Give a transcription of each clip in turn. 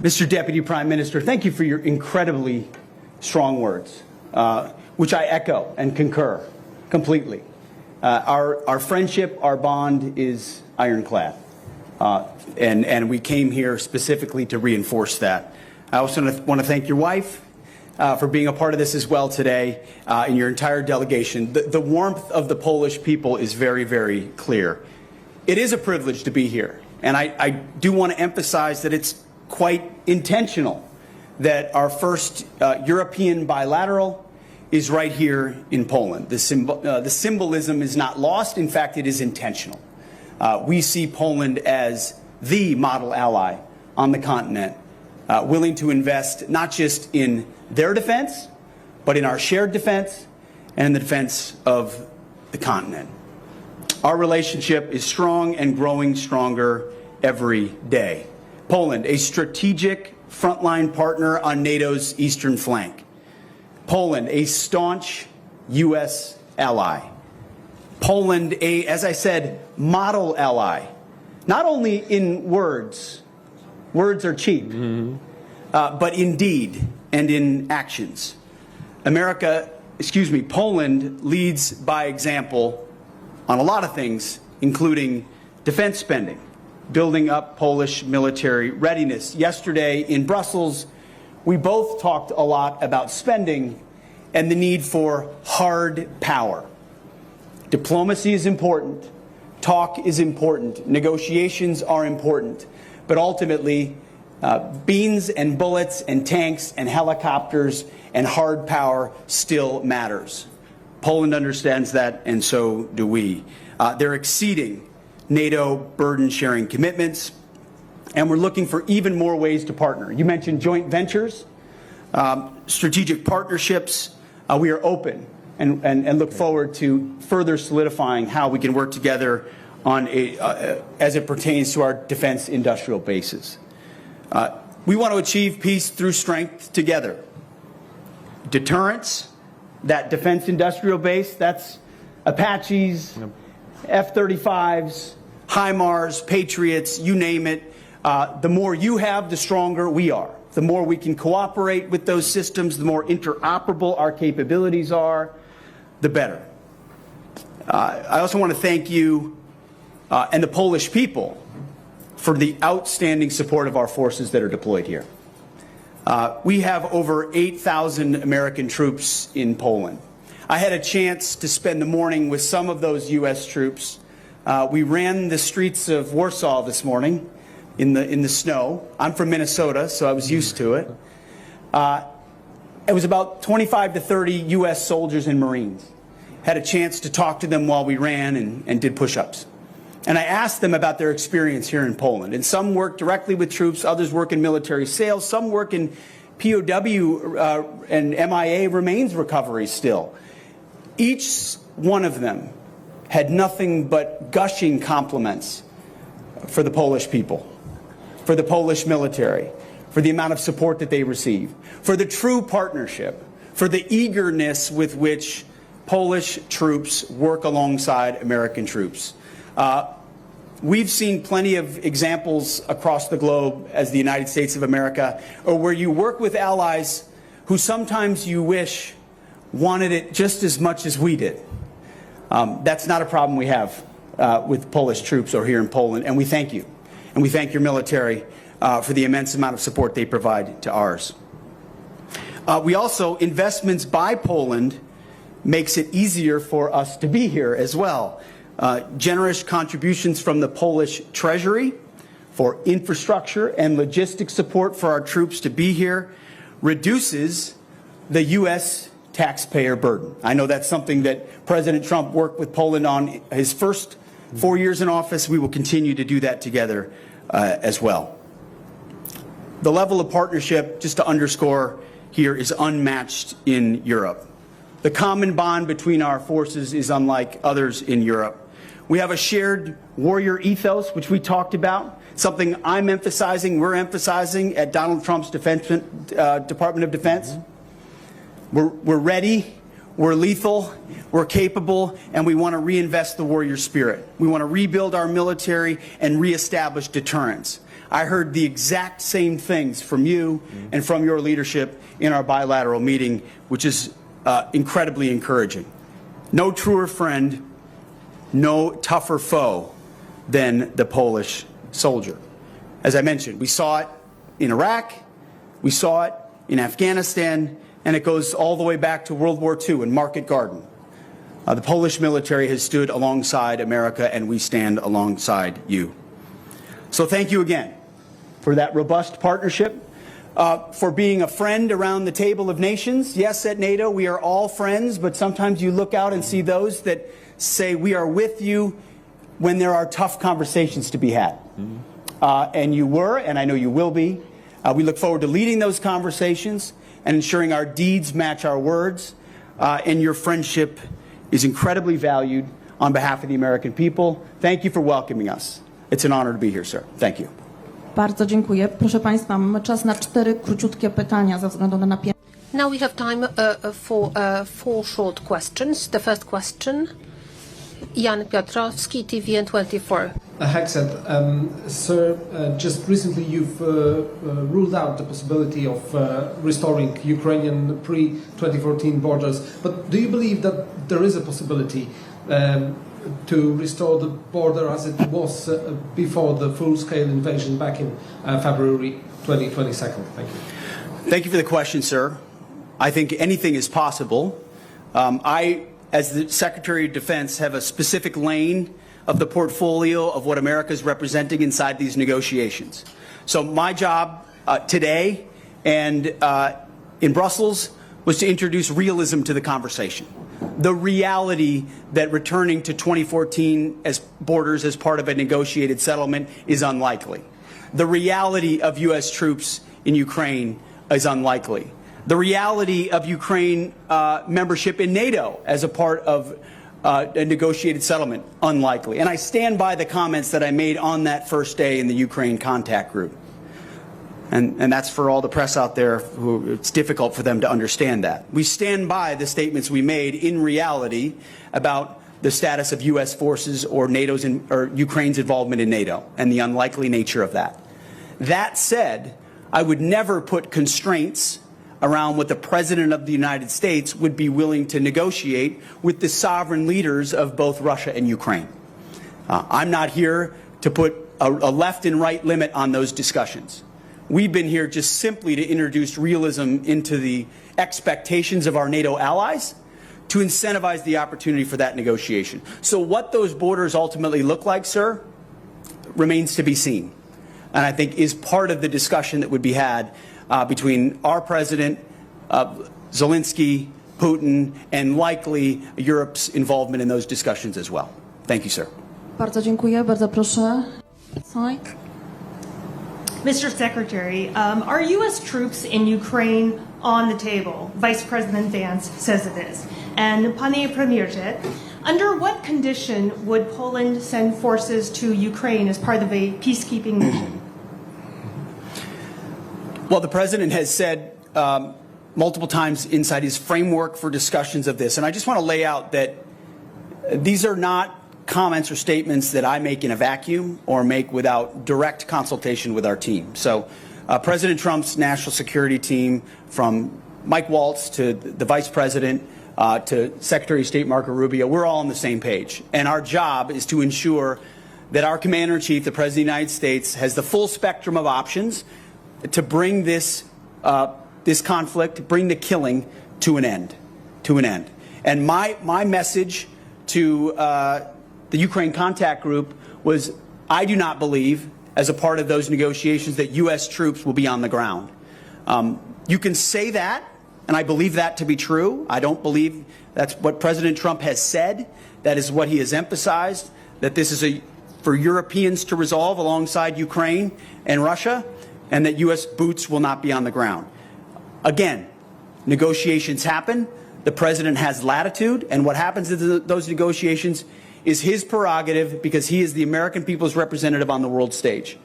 Mr. Deputy Prime Minister, thank you for your incredibly strong words, which I echo and concur completely. Our friendship, our bond is ironclad, and we came here specifically to reinforce that. I also want to thank your wife for being a part of this as well today, and your entire delegation. The warmth of the Polish people is very, very clear. It is a privilege to be here, and I do want to emphasize that it's quite intentional that our first European bilateral is right here in Poland. The symbolism is not lost. In fact, it is intentional. We see Poland as the model ally on the continent, willing to invest not just in their defense, but in our shared defense and in the defense of the continent. Our relationship is strong and growing stronger every day. Poland, a strategic frontline partner on NATO's eastern flank. Poland, a staunch U.S. ally. Poland, as I said, model ally. Not only in words are cheap, but in deed and in actions. Poland leads by example on a lot of things, including defense spending, building up Polish military readiness. Yesterday in Brussels, we both talked a lot about spending and the need for hard power. Diplomacy is important, talk is important, negotiations are important, but ultimately, beans and bullets and tanks and helicopters and hard power still matters. Poland understands that, and so do we. They're exceeding NATO burden-sharing commitments, and we're looking for even more ways to partner. You mentioned joint ventures, strategic partnerships. We are open and look forward to further solidifying how we can work together on as it pertains to our defense industrial bases. We want to achieve peace through strength together. Deterrence, that defense industrial base, that's Apaches, F-35s, HIMARS, Patriots, you name it. The more you have, the stronger we are. The more we can cooperate with those systems, the more interoperable our capabilities are, the better. I also want to thank you and the Polish people for the outstanding support of our forces that are deployed here. We have over 8,000 American troops in Poland. I had a chance to spend the morning with some of those U.S. troops. We ran the streets of Warsaw this morning in the snow. I'm from Minnesota, so I was used to it. It was about 25 to 30 U.S. soldiers and Marines. Had a chance to talk to them while we ran and did push-ups. And I asked them about their experience here in Poland. And some work directly with troops, others work in military sales, some work in POW and MIA remains recovery still. Each one of them had nothing but gushing compliments for the Polish people, for the Polish military, for the amount of support that they receive, for the true partnership, for the eagerness with which Polish troops work alongside American troops. We've seen plenty of examples across the globe as the United States of America, or where you work with allies who sometimes you wish wanted it just as much as we did. That's not a problem we have with Polish troops or here in Poland, and we thank you. And we thank your military for the immense amount of support they provide to ours. We also, investments by Poland makes it easier for us to be here as well. Generous contributions from the Polish Treasury for infrastructure and logistics support for our troops to be here reduces the U.S. taxpayer burden. I know that's something that President Trump worked with Poland on his first 4 years in office. We will continue to do that together as well. The level of partnership, just to underscore here, is unmatched in Europe. The common bond between our forces is unlike others in Europe. We have a shared warrior ethos, which we talked about, something I'm emphasizing, we're emphasizing at Donald Trump's Department of Defense. We're ready, we're lethal, we're capable, and we want to reinvest the warrior spirit. We want to rebuild our military and reestablish deterrence. I heard the exact same things from you and from your leadership in our bilateral meeting, which is incredibly encouraging. No truer friend, no tougher foe than the Polish soldier. As I mentioned, we saw it in Iraq, we saw it in Afghanistan, and it goes all the way back to World War II in Market Garden. The Polish military has stood alongside America, and we stand alongside you. So thank you again for that robust partnership, for being a friend around the table of nations. Yes, at NATO, we are all friends, but sometimes you look out and see those that say we are with you when there are tough conversations to be had. And you were, and I know you will be. We look forward to leading those conversations and ensuring our deeds match our words, and your friendship is incredibly valued on behalf of the American people. Thank you for welcoming us. It's an honor to be here, sir. Thank you. Bardzo dziękuję. Proszę Państwa, mamy czas na 4 króciutkie pytania ze względu na napięcie. Now we have time for 4 short questions. The first question, Jan Piotrowski, TVN24. Hegseth, sir, just recently you've ruled out the possibility of restoring Ukrainian pre-2014 borders, but do you believe that there is a possibility to restore the border as it was before the full-scale invasion back in February 2022? Thank you. Thank you for the question, sir. I think anything is possible. I, as the Secretary of Defense, have a specific lane of the portfolio of what America is representing inside these negotiations. So my job today and in Brussels was to introduce realism to the conversation. The reality that returning to 2014 as borders as part of a negotiated settlement is unlikely. The reality of U.S. troops in Ukraine is unlikely. The reality of Ukraine membership in NATO as a part of a negotiated settlement, unlikely. And I stand by the comments that I made on that first day in the Ukraine contact group. And that's for all the press out there who it's difficult for them to understand that. We stand by the statements we made in reality about the status of U.S. forces or or Ukraine's involvement in NATO and the unlikely nature of that. That said, I would never put constraints around what the President of the United States would be willing to negotiate with the sovereign leaders of both Russia and Ukraine. I'm not here to put a left and right limit on those discussions. We've been here just simply to introduce realism into the expectations of our NATO allies to incentivize the opportunity for that negotiation. So what those borders ultimately look like, sir, remains to be seen. And I think is part of the discussion that would be had between our president, Zelensky, Putin, and likely Europe's involvement in those discussions as well. Thank you, sir. Bardzo dziękuję. Bardzo proszę. Mr. Secretary, are U.S. troops in Ukraine on the table? Vice President Vance says it is. And Panie Premierze, under what condition would Poland send forces to Ukraine as part of a peacekeeping mission? Well, the President has said multiple times inside his framework for discussions of this, and I just want to lay out that these are not comments or statements that I make in a vacuum or make without direct consultation with our team. So President Trump's national security team, from Mike Waltz to the Vice President to Secretary of State Marco Rubio, we're all on the same page. And our job is to ensure that our Commander-in-Chief, the President of the United States, has the full spectrum of options to bring this conflict, bring the killing to an end. And my message to the Ukraine contact group was, I do not believe, as a part of those negotiations, that U.S. troops will be on the ground. You can say that, and I believe that to be true. I don't believe that's what President Trump has said. That is what he has emphasized, that this is for Europeans to resolve alongside Ukraine and Russia, and that U.S. boots will not be on the ground. Again, negotiations happen. The President has latitude, and what happens in those negotiations is his prerogative because he is the American people's representative on the world stage.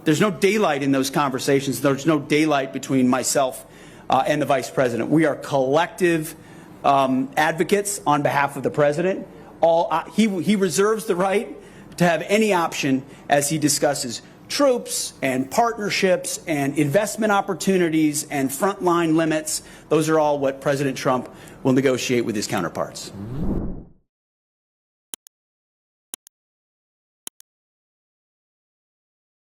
There's no daylight in those conversations. There's no daylight between myself and the Vice President. We are collective advocates on behalf of the President. He reserves the right to have any option as he discusses troops and partnerships and investment opportunities and frontline limits. Those are all what President Trump will negotiate with his counterparts.